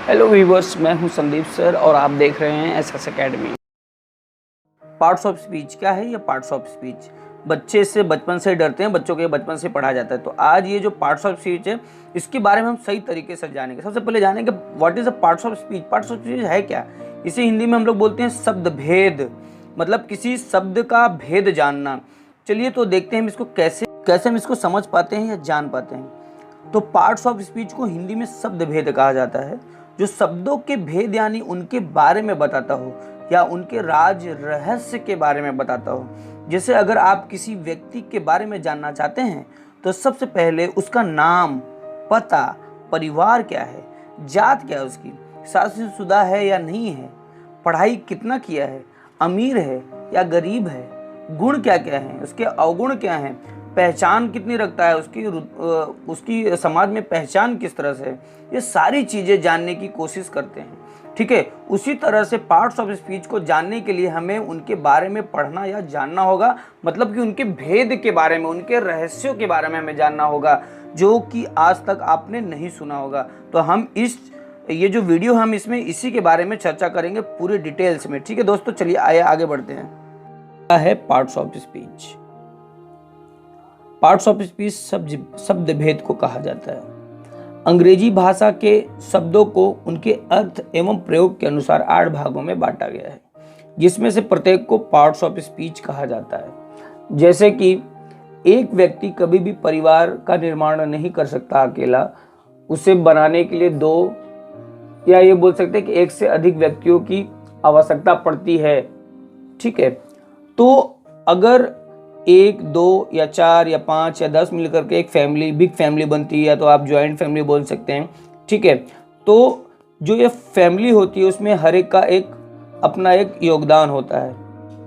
Hello viewers, मैं हूं Sandeep sir और आप देख रहे हैं SS academy. Parts of speech क्या है? ये पार्ट्स ऑफ स्पीच बच्चे से बचपन से डरते हैं, बच्चों के बचपन से पढ़ा जाता है। तो आज ये जो पार्ट्स ऑफ स्पीच है, इसके बारे में हम सही तरीके से जानेंगे। सबसे पहले जानेंगे what is a parts of speech. Parts of speech है क्या? इसे हिंदी में हम लोग बोलते हैं शब्द भेद, मतलब किसी शब्द का भेद जानना। चलिए तो देखते हैं हम इसको कैसे हम इसको समझ पाते हैं या जान पाते हैं। तो पार्ट्स ऑफ स्पीच को हिंदी में शब्द भेद कहा जाता है, जो शब्दों के भेद यानी उनके बारे में बताता हो या उनके राज रहस्य के बारे में बताता हो। जैसे अगर आप किसी व्यक्ति के बारे में जानना चाहते हैं तो सबसे पहले उसका नाम, पता, परिवार क्या है, जात क्या है उसकी, शादीशुदा है या नहीं है, पढ़ाई कितना किया है, अमीर है या गरीब है, गुण क्या क्या है, उसके अवगुण क्या हैं, पहचान कितनी रखता है, उसकी समाज में पहचान किस तरह से है, ये सारी चीज़ें जानने की कोशिश करते हैं। ठीक है, उसी तरह से पार्ट्स ऑफ स्पीच को जानने के लिए हमें उनके बारे में पढ़ना या जानना होगा, मतलब कि उनके भेद के बारे में, उनके रहस्यों के बारे में हमें जानना होगा, जो कि आज तक आपने नहीं सुना होगा। तो हम ये जो वीडियो हम इसमें इसी के बारे में चर्चा करेंगे पूरे डिटेल्स में। ठीक है दोस्तों, चलिए आगे बढ़ते हैं। क्या है parts of speech? Parts of speech शब्द भेद को कहा जाता है। अंग्रेजी भाषा के शब्दों को उनके अर्थ एवं प्रयोग के अनुसार 8 भागों में बांटा गया है, जिसमें से प्रत्येक को पार्ट्स ऑफ स्पीच कहा जाता है। जैसे कि एक व्यक्ति कभी भी परिवार का निर्माण नहीं कर सकता अकेला, उसे बनाने के लिए 2 या ये बोल सकते हैं कि 1 से अधिक व्यक्तियों की आवश्यकता पड़ती है। ठीक है, तो अगर 1, 2 या 4 या 5 या 10 मिलकर के एक फैमिली, बिग फैमिली बनती है, या तो आप ज्वाइंट फैमिली बोल सकते हैं। ठीक है, तो जो ये फैमिली होती है उसमें हर एक का अपना एक योगदान होता है।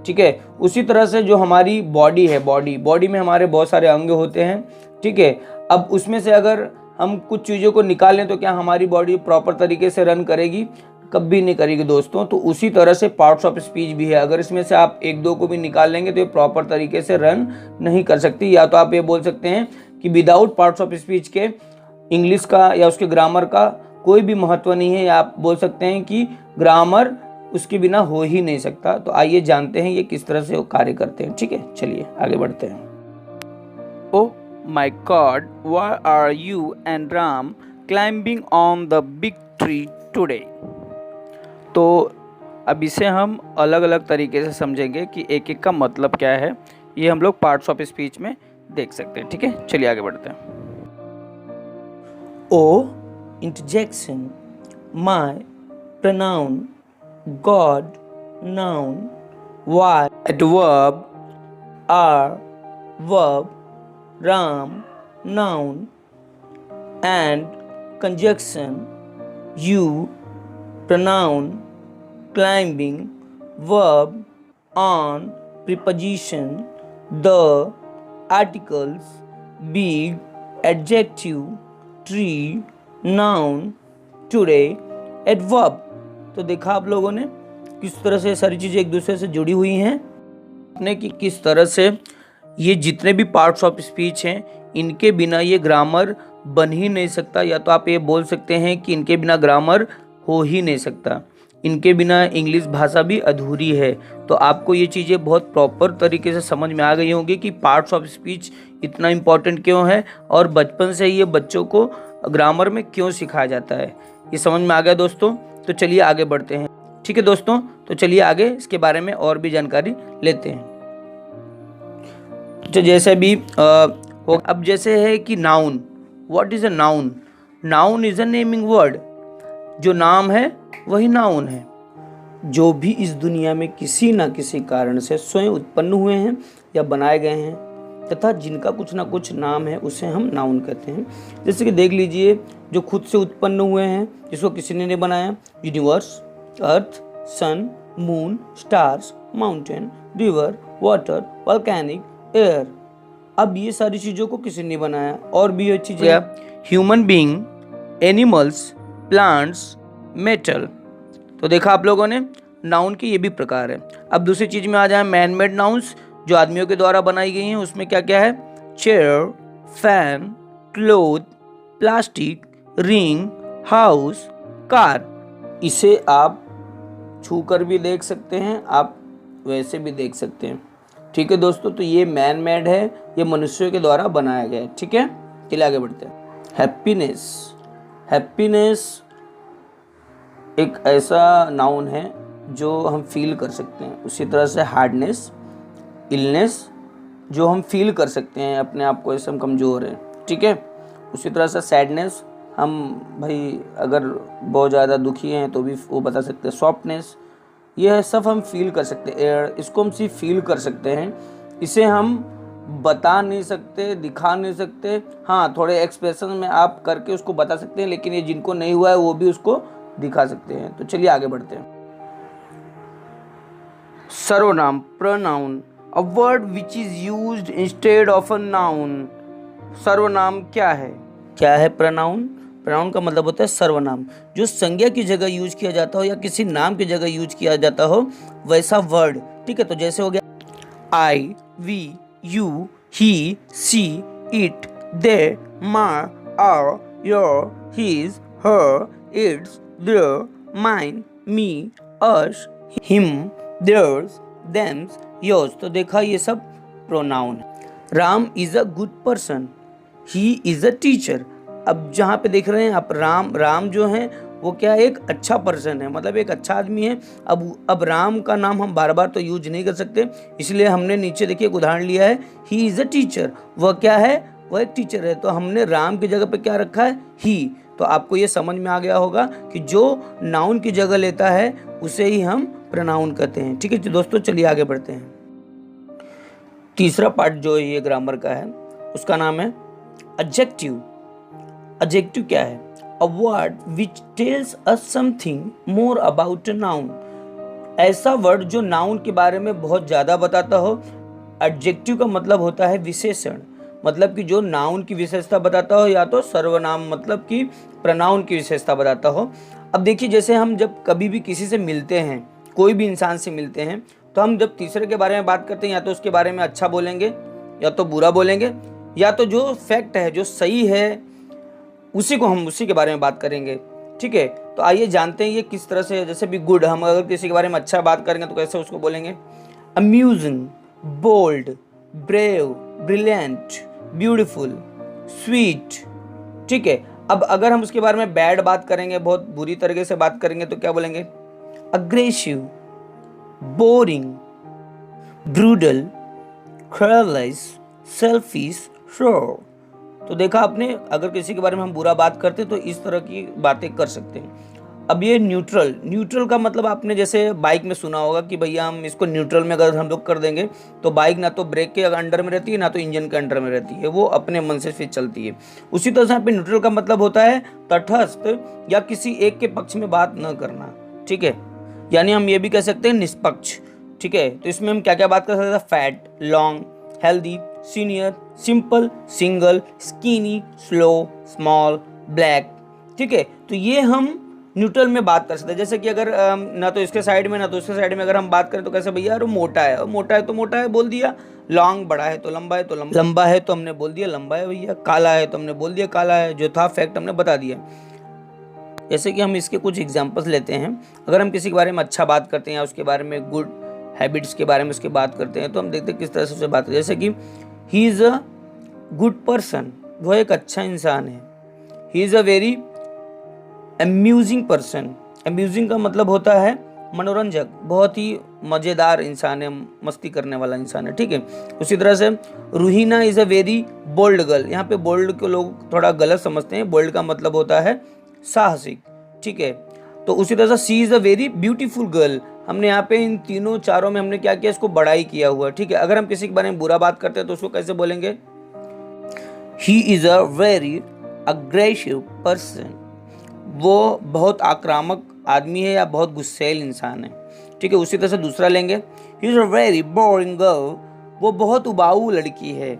ठीक है, उसी तरह से जो हमारी बॉडी है, बॉडी में हमारे बहुत सारे अंग होते हैं। ठीक है, अब उसमें से अगर हम कुछ चीज़ों को निकाल लें तो क्या हमारी बॉडी प्रॉपर तरीके से रन करेगी? कभी नहीं करेगी दोस्तों। तो उसी तरह से पार्ट्स ऑफ स्पीच भी है, अगर इसमें से आप 1-2 को भी निकाल लेंगे तो ये प्रॉपर तरीके से रन नहीं कर सकती। या तो आप ये बोल सकते हैं कि विदाउट पार्ट्स ऑफ स्पीच के इंग्लिश का या उसके ग्रामर का कोई भी महत्व नहीं है, या आप बोल सकते हैं कि ग्रामर उसके बिना हो ही नहीं सकता। तो आइए जानते हैं ये किस तरह से वो कार्य करते हैं। ठीक है, चलिए आगे बढ़ते हैं। Oh my God, why are you and Ram climbing on the big tree today? तो अब इसे हम अलग अलग तरीके से समझेंगे कि एक एक का मतलब क्या है। ये हम लोग पार्ट्स ऑफ स्पीच में देख सकते हैं। ठीक है, चलिए आगे बढ़ते हैं। Oh interjection, my pronoun, God noun, why adverb, are verb, Ram noun, and conjunction, you pronoun, climbing, verb, on, preposition, the, articles, big, adjective, tree, noun, today, adverb। तो देखा आप लोगों ने किस तरह से सारी चीज़ें एक दूसरे से जुड़ी हुई हैं, अपने कि किस तरह से ये जितने भी पार्ट्स ऑफ स्पीच हैं इनके बिना ये ग्रामर बन ही नहीं सकता। या तो आप ये बोल सकते हैं कि इनके बिना ग्रामर हो ही नहीं सकता, इनके बिना इंग्लिश भाषा भी अधूरी है। तो आपको ये चीज़ें बहुत प्रॉपर तरीके से समझ में आ गई होंगी कि पार्ट्स ऑफ स्पीच इतना इम्पॉर्टेंट क्यों है और बचपन से ही ये बच्चों को ग्रामर में क्यों सिखाया जाता है। ये समझ में आ गया दोस्तों? तो चलिए आगे बढ़ते हैं। ठीक है दोस्तों, तो चलिए आगे इसके बारे में और भी जानकारी लेते हैं। तो जैसे भी अब जैसे है कि noun, what is a noun? Noun is a naming word. जो नाम है वही नाउन है। जो भी इस दुनिया में किसी न किसी कारण से स्वयं उत्पन्न हुए हैं या बनाए गए हैं तथा जिनका कुछ ना कुछ नाम है उसे हम नाउन कहते हैं। जैसे कि देख लीजिए, जो खुद से उत्पन्न हुए हैं जिसको किसी ने नहीं बनाया, universe, earth, sun, moon, stars, mountain, river, water, volcanic, air. अब ये सारी चीज़ों को किसी ने बनाया। और भी ये चीज़ें, human being, animals, plants, metal. तो देखा आप लोगों ने, नाउन के ये भी प्रकार है। अब दूसरी चीज़ में आ जाए, मैन मेड नाउन्स, जो आदमियों के द्वारा बनाई गई हैं। उसमें क्या क्या है? Chair, fan, cloth, plastic, ring, house, car. इसे आप छू कर भी देख सकते हैं, आप वैसे भी देख सकते हैं। ठीक है दोस्तों, तो ये मैन मेड है, ये मनुष्यों के द्वारा बनाया गया है। ठीक है, चलिए आगे बढ़ते हैं। हैप्पीनेस। हैप्पीनेस एक ऐसा नाउन है जो हम फील कर सकते हैं। उसी तरह से हार्डनेस, इलनेस, जो हम फील कर सकते हैं अपने आप को, ऐसे हम कमज़ोर हैं। ठीक है, उसी तरह से सैडनेस, हम भाई अगर बहुत ज़्यादा दुखी हैं तो भी वो बता सकते हैं। सॉफ्टनेस, यह सब हम फील कर सकते हैं, इसको हम सिर्फ फील कर सकते हैं, इसे हम बता नहीं सकते, दिखा नहीं सकते। हाँ, थोड़े एक्सप्रेशन में आप करके उसको बता सकते हैं, लेकिन ये जिनको नहीं हुआ है वो भी उसको दिखा सकते हैं। तो चलिए आगे बढ़ते हैं। सर्वनाम, pronoun, a word which is used instead of a noun. सर्वनाम क्या है? क्या है प्रोनाउन? प्रोनाउन का मतलब होता है सर्वनाम, जो संज्ञा की जगह यूज किया जाता हो या किसी नाम की जगह यूज किया जाता हो वैसा वर्ड। ठीक है, तो जैसे हो गया I, we, you, he, she, it, they, my, our, your, his, her, its, their, mine, me, us, him, theirs, thems, yours. तो देखा, ये सब प्रोनाउन है। Ram is a good person, he is a teacher. अब जहाँ पे देख रहे हैं आप, राम जो है वो क्या, एक अच्छा पर्सन है, मतलब एक अच्छा आदमी है। अब राम का नाम हम बार बार तो यूज नहीं कर सकते, इसलिए हमने नीचे देखिए एक उदाहरण लिया है, ही इज अ टीचर। वह क्या है? वह एक टीचर है। तो हमने राम की जगह पे क्या रखा है? ही। तो आपको ये समझ में आ गया होगा कि जो नाउन की जगह लेता है उसे ही हम प्रोनाउन कहते हैं। ठीक है दोस्तों, चलिए आगे बढ़ते हैं। तीसरा पार्ट जो ये ग्रामर का है उसका नाम है एडजेक्टिव। एडजेक्टिव क्या है? अ word which tells us something more about a noun. ऐसा वर्ड जो नाउन के बारे में बहुत ज्यादा बताता हो। एडजेक्टिव का मतलब होता है विशेषण, मतलब कि जो नाउन की विशेषता बताता हो, या तो सर्वनाम मतलब कि प्रोनाउन की विशेषता बताता हो। अब देखिए, जैसे हम जब कभी भी किसी से मिलते हैं, कोई भी इंसान से मिलते हैं, तो हम जब तीसरे के बारे में बात करते हैं, या तो उसके बारे में अच्छा बोलेंगे या तो बुरा बोलेंगे, या तो जो फैक्ट है, जो सही है, उसी के बारे में बात करेंगे। ठीक है, तो आइए जानते हैं ये किस तरह से है। जैसे भी गुड, हम अगर किसी के बारे में अच्छा बात करेंगे तो कैसे उसको बोलेंगे? Amusing, bold, brave, brilliant, beautiful, sweet. ठीक है, अब अगर हम उसके बारे में बैड बात करेंगे, बहुत बुरी तरीके से बात करेंगे, तो क्या बोलेंगे? Aggressive, boring, brutal, careless, selfish, sure. तो देखा आपने, अगर किसी के बारे में हम बुरा बात करते हैं तो इस तरह की बातें कर सकते हैं। अब ये न्यूट्रल का मतलब आपने जैसे बाइक में सुना होगा कि भैया हम इसको न्यूट्रल में अगर हम लोग कर देंगे तो बाइक ना तो ब्रेक के अंडर में रहती है, ना तो इंजन के अंडर में रहती है, वो अपने मन से फिर चलती है। उसी तरह से यहाँ पे न्यूट्रल का मतलब होता है तटस्थ, या किसी एक के पक्ष में बात न करना। ठीक है, यानी हम ये भी कह सकते हैं निष्पक्ष। ठीक है, तो इसमें हम क्या क्या बात कर सकते हैं? Fat, long, healthy, senior, simple, single, skinny, slow, small, black. ठीक है, तो ये हम न्यूट्रल में बात कर सकते हैं। जैसे कि अगर ना तो इसके साइड में ना तो उसके साइड में अगर हम बात करें तो कैसे? भैया यार मोटा है, मोटा है तो मोटा है बोल दिया। लॉन्ग, बड़ा है तो लंबा है, तो लंबा है तो हमने बोल दिया लंबा है भैया। काला है तो हमने बोल दिया काला है, जो था फैक्ट हमने बता दिया। जैसे कि हम इसके कुछ एग्जाम्पल्स लेते हैं। अगर हम किसी के बारे में अच्छा बात करते हैं या उसके बारे में गुड हैबिट्स के बारे में उसकी बात करते हैं, तो हम देखते हैं किस तरह से उससे बात करते हैं। जैसे कि he is a good person, वह एक अच्छा इंसान है। He is a very amusing person. Amusing का मतलब होता है मनोरंजक, बहुत ही मज़ेदार इंसान है, मस्ती करने वाला इंसान है। ठीक है, उसी तरह से Ruhina is a very bold girl. यहाँ पे बोल्ड को लोग थोड़ा गलत समझते हैं, बोल्ड का मतलब होता है साहसिक। ठीक है, तो उसी तरह से she is a very beautiful girl. हमने यहाँ पे इन तीनों चारों में हमने क्या किया? इसको बड़ाई किया हुआ। ठीक है, अगर हम किसी के बारे में बुरा बात करते हैं तो उसको कैसे बोलेंगे? He is a very aggressive person. वो बहुत आक्रामक आदमी है या बहुत गुस्सैल इंसान है। ठीक है, उसी तरह से दूसरा लेंगे, he is a very boring girl. वो बहुत उबाऊ लड़की है।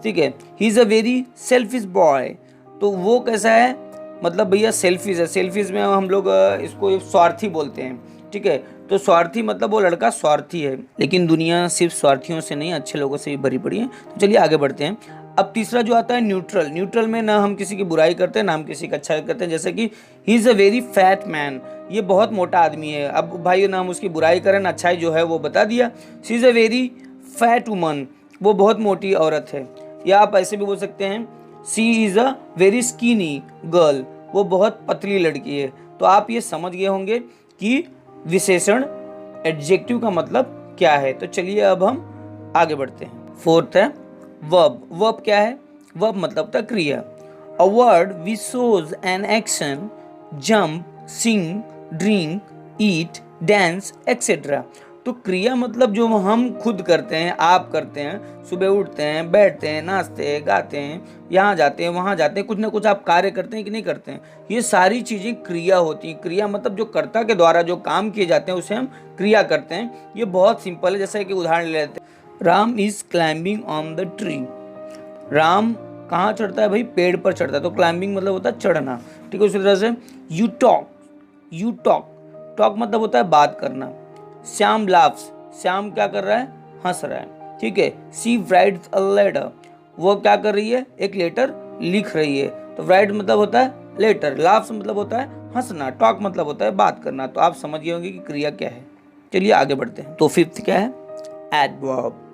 ठीक है, he is a very selfish boy. तो वो कैसा है? मतलब भैया सेल्फिश है। सेल्फिश में हम लोग इसको स्वार्थी बोलते हैं। ठीक है, तो स्वार्थी मतलब वो लड़का स्वार्थी है। लेकिन दुनिया सिर्फ स्वार्थियों से नहीं, अच्छे लोगों से भी भरी पड़ी है। तो चलिए आगे बढ़ते हैं। अब तीसरा जो आता है न्यूट्रल। न्यूट्रल में ना हम किसी की बुराई करते हैं ना हम किसी का अच्छा करते हैं। जैसे कि he is a very fat man, ये बहुत मोटा आदमी है। अब भाई ना हम उसकी बुराई करें ना अच्छाई जो है वो बता दिया। She is a very fat woman, वो बहुत मोटी औरत है। या आप ऐसे भी बोल सकते हैं she is a very skinny girl, वो बहुत पतली लड़की है। तो आप ये समझ गए होंगे कि विशेषण एडजेक्टिव का मतलब क्या है। तो चलिए अब हम आगे बढ़ते हैं। फोर्थ है वर्ब। वर्ब क्या है? वर्ब मतलब होता है क्रिया। A word which shows an action, jump, sing, drink, eat, dance etcetera. तो क्रिया मतलब जो हम खुद करते हैं, आप करते हैं, सुबह उठते हैं, बैठते हैं, नाचते हैं, गाते हैं, यहाँ जाते हैं, वहाँ जाते हैं, कुछ ना कुछ आप कार्य करते हैं कि नहीं करते हैं। ये सारी चीज़ें क्रिया होती हैं। क्रिया मतलब जो कर्ता के द्वारा जो काम किए जाते हैं उसे हम क्रिया करते हैं। ये बहुत सिंपल है। जैसे कि उदाहरण ले लेते हैं, Ram is climbing on the tree. Ram कहाँ चढ़ता है भाई? पेड़ पर चढ़ता है। तो क्लाइंबिंग मतलब होता है चढ़ना। ठीक है, उसी तरह से you talk. You talk, talk मतलब होता है बात करना। श्याम लाफ्स, श्याम क्या कर रहा है? हंस रहा है। ठीक है। शी राइट्स अ लेटर, वो क्या कर रही है? एक लेटर लिख रही है। तो राइट मतलब होता है लेटर, लाफ्स मतलब होता है हंसना, टॉक मतलब होता है बात करना। तो आप समझ गए होंगे कि क्रिया क्या है। चलिए आगे बढ़ते हैं। तो फिफ्थ क्या है? एडवर्ब।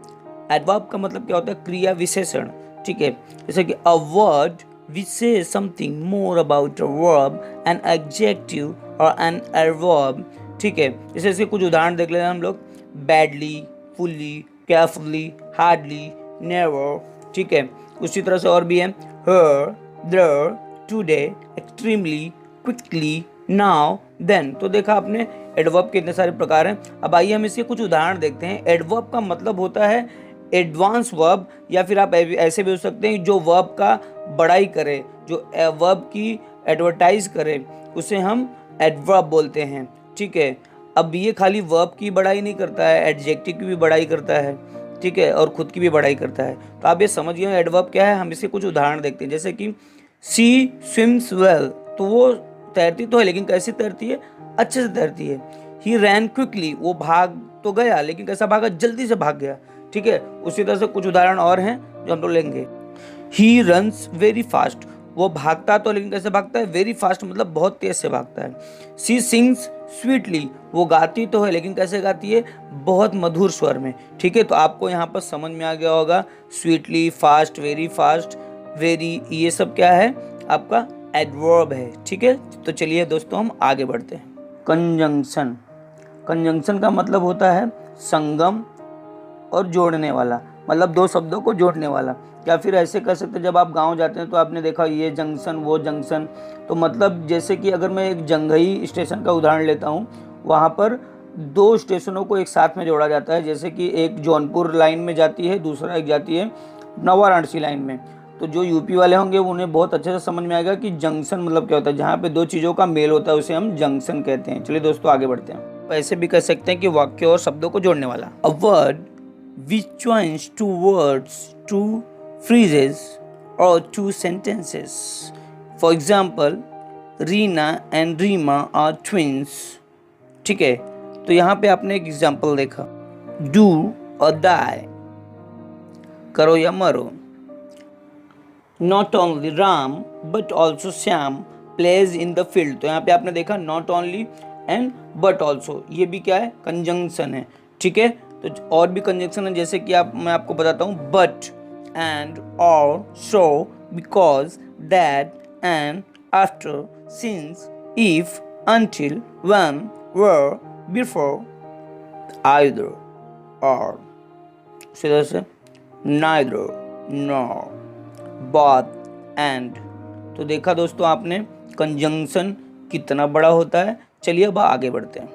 एडवर्ब का मतलब क्या होता है? क्रिया विशेषण। ठीक है, जैसे कि a word which says something more about a verb, an adjective or an adverb। ठीक है, जैसे इसके कुछ उदाहरण देख लेते हैं हम लोग। Badly, fully, carefully, hardly, never. ठीक है, उसी तरह से और भी है her, there, today, extremely, quickly, now, then। तो देखा आपने एडवर्ब के इतने सारे प्रकार हैं। अब आइए हम इसके कुछ उदाहरण देखते हैं। एडवर्ब का मतलब होता है एडवांस वर्ब, या फिर आप ऐसे भी हो सकते हैं जो वर्ब का बड़ाई करे, जो वर्ब की एडवर्टाइज करे, उसे हम एडवर्ब बोलते हैं। ठीक है, अब ये खाली वर्ब की बड़ाई नहीं करता है, एडजेक्टिव की भी बड़ाई करता है। ठीक है, और खुद की भी बड़ाई करता है। तो आप ये समझ गए एडवर्ब क्या है। हम इसके कुछ उदाहरण देखते हैं। जैसे कि सी स्विम्स वेल, तो वो तैरती तो है लेकिन कैसे तैरती है? अच्छे से तैरती है। ही रैन क्विकली, वो भाग तो गया लेकिन कैसा भागा? जल्दी से भाग गया। ठीक है, उसी तरह से कुछ उदाहरण और हैं जो हम लोग लेंगे। ही रन्स वेरी फास्ट, वो भागता तो लेकिन कैसे भागता है? वेरी फास्ट मतलब बहुत तेज से भागता है। सी सिंग्स स्वीटली, वो गाती तो है लेकिन कैसे गाती है? बहुत मधुर स्वर में। ठीक है, तो आपको यहाँ पर समझ में आ गया होगा स्वीटली, फास्ट, वेरी, ये सब क्या है? आपका एडवर्ब है। ठीक है, तो चलिए दोस्तों हम आगे बढ़ते हैं। कंजंक्शन। कंजंक्शन का मतलब होता है संगम और जोड़ने वाला, मतलब दो शब्दों को जोड़ने वाला। या फिर ऐसे कर सकते हैं, जब आप गांव जाते हैं तो आपने देखा ये जंक्शन वो जंक्शन। तो मतलब जैसे कि अगर मैं एक जंघई स्टेशन का उदाहरण लेता हूँ, वहाँ पर दो स्टेशनों को एक साथ में जोड़ा जाता है। जैसे कि एक जौनपुर लाइन में जाती है, दूसरा एक जाती है नवाराणसी लाइन में। तो जो यूपी वाले होंगे उन्हें बहुत अच्छे से समझ में आएगा कि जंक्शन मतलब क्या होता है। जहाँ पे दो चीज़ों का मेल होता है उसे हम जंक्शन कहते हैं। चलिए दोस्तों आगे बढ़ते हैं। ऐसे भी कह सकते हैं कि वाक्य और शब्दों को जोड़ने वाला। A word which joins two words, two phrases or two sentences. For example, Reena and Rima are twins. ठीक है, तो यहाँ पे आपने एक एग्जाम्पल देखा, do or die, करो या मरो। Not only Ram but also Shyam plays in the field। तो यहाँ पे आपने देखा not only and but also, ये भी क्या है? कंजंक्शन है। ठीक है, तो और भी कंजंक्शन है, जैसे कि मैं आपको बताता हूँ but, and, or, so, because, that, and, after, since, if, until, when, where, before, either, or. उसी तरह से नाइदर, नॉर, बोथ, एंड। तो देखा दोस्तों आपने कंजंक्शन कितना बड़ा होता है। चलिए अब आगे बढ़ते हैं।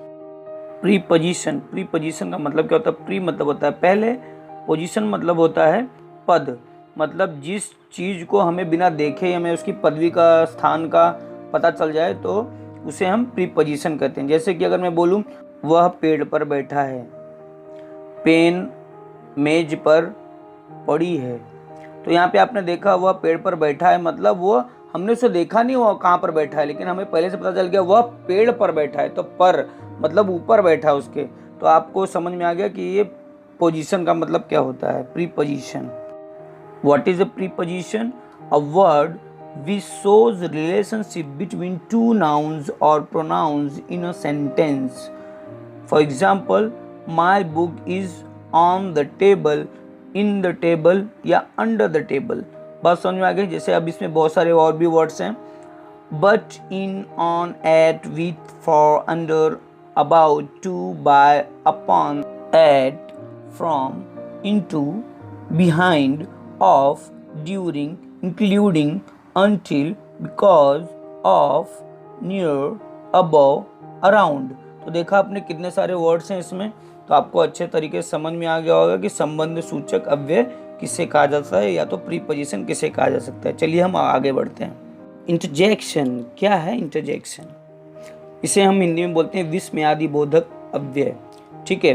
प्रीपोजिशन। प्रीपोजिशन का मतलब क्या होता है? प्री मतलब होता है पहले, पोजीशन मतलब होता है पद। मतलब जिस चीज़ को हमें बिना देखे हमें उसकी पदवी का, स्थान का पता चल जाए तो उसे हम प्रीपोजिशन कहते हैं। जैसे कि अगर मैं बोलूँ वह पेड़ पर बैठा है, पेन मेज पर पड़ी है। तो यहाँ पे आपने देखा वह पेड़ पर बैठा है, मतलब वो हमने उसे देखा नहीं वो कहाँ पर बैठा है, लेकिन हमें पहले से पता चल गया वह पेड़ पर बैठा है। तो पर मतलब ऊपर बैठा उसके। तो आपको समझ में आ गया कि ये पोजीशन का मतलब क्या होता है, preposition. What is a preposition? A word which shows relationship between two nouns or pronouns in a sentence. For example, my book is on the table, in the table या under the table. बात समझ में आ गई? जैसे अब इसमें बहुत सारे और भी वर्ड्स हैं, but, in, on, at, with, for, under, about, to, by, upon, at, from, into, behind, of, during, including, until, because, of, near, above, around. तो देखा आपने कितने सारे वर्ड्स हैं इसमें, तो आपको अच्छे तरीके से समझ में आ गया होगा कि संबंध सूचक अव्यय किसे कहा जाता है या तो प्रीपोजिशन किसे कहा जा सकता है। चलिए हम आगे बढ़ते हैं। इंटरजेक्शन क्या है? इंटरजेक्शन इसे हम हिंदी में बोलते हैं विस्मयादि बोधक अव्यय। ठीक है,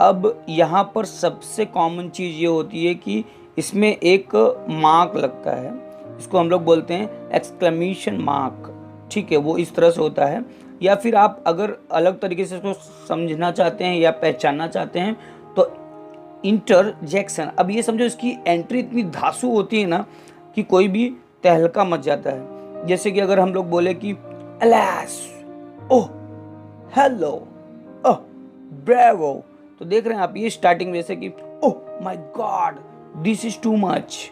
अब यहाँ पर सबसे कॉमन चीज़ ये होती है कि इसमें एक मार्क लगता है, इसको हम लोग बोलते हैं एक्सक्लेमेशन मार्क। ठीक है, वो इस तरह से होता है, या फिर आप अगर अलग तरीके से इसको समझना चाहते हैं या पहचानना चाहते हैं तो इंटरजेक्शन। अब ये समझो इसकी एंट्री इतनी धांसू होती है ना कि कोई भी तहलका मच जाता है। जैसे कि अगर हम लोग बोले कि alas, oh, hello, oh, bravo, तो देख रहे हैं आप ये स्टार्टिंग में जैसे कि ओह my God this is too much.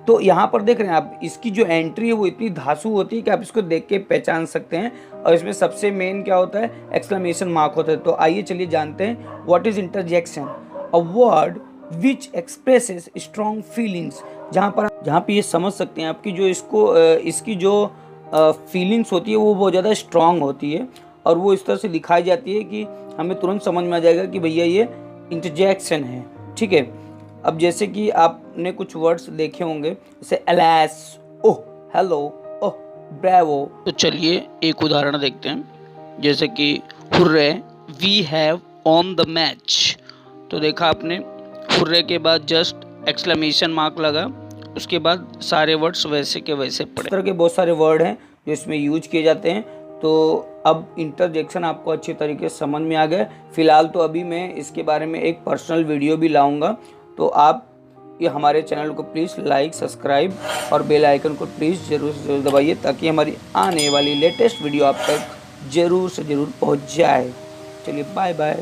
तो यहाँ पर देख रहे हैं आप इसकी जो एंट्री है वो इतनी धांसू होती है कि आप इसको देख के पहचान सकते हैं, और इसमें सबसे मेन क्या होता है? एक्सक्लेमेशन मार्क होता है। तो आइए चलिए जानते हैं what is interjection. A word which expresses strong feelings. जहाँ पे ये समझ सकते हैं आपकी जो इसकी जो फीलिंग्स होती है वो बहुत ज़्यादा स्ट्रॉन्ग होती है, और वो इस तरह से दिखाई जाती है कि हमें तुरंत समझ में आ जाएगा कि भैया ये इंटरजेक्शन है। ठीक है, अब जैसे कि आपने कुछ वर्ड्स देखे होंगे जैसे alas, oh, hello, oh, bravo. तो चलिए एक उदाहरण देखते हैं, जैसे कि hurray, we have on the match. तो देखा आपने, हुर्रे के बाद जस्ट एक्सक्लेमेशन मार्क लगा, उसके बाद सारे वर्ड्स वैसे के वैसे पड़े। इस तरह के बहुत सारे वर्ड हैं जो इसमें यूज किए जाते हैं। तो अब इंटरजेक्शन आपको अच्छे तरीके से समझ में आ गया। फिलहाल तो अभी मैं इसके बारे में एक पर्सनल वीडियो भी लाऊंगा, तो आप ये हमारे चैनल को प्लीज़ लाइक, सब्सक्राइब और बेल आइकन को प्लीज़ ज़रूर से ज़रूर दबाइए, ताकि हमारी आने वाली लेटेस्ट वीडियो आप तक ज़रूर से ज़रूर पहुंच जाए। चलिए बाय बाय।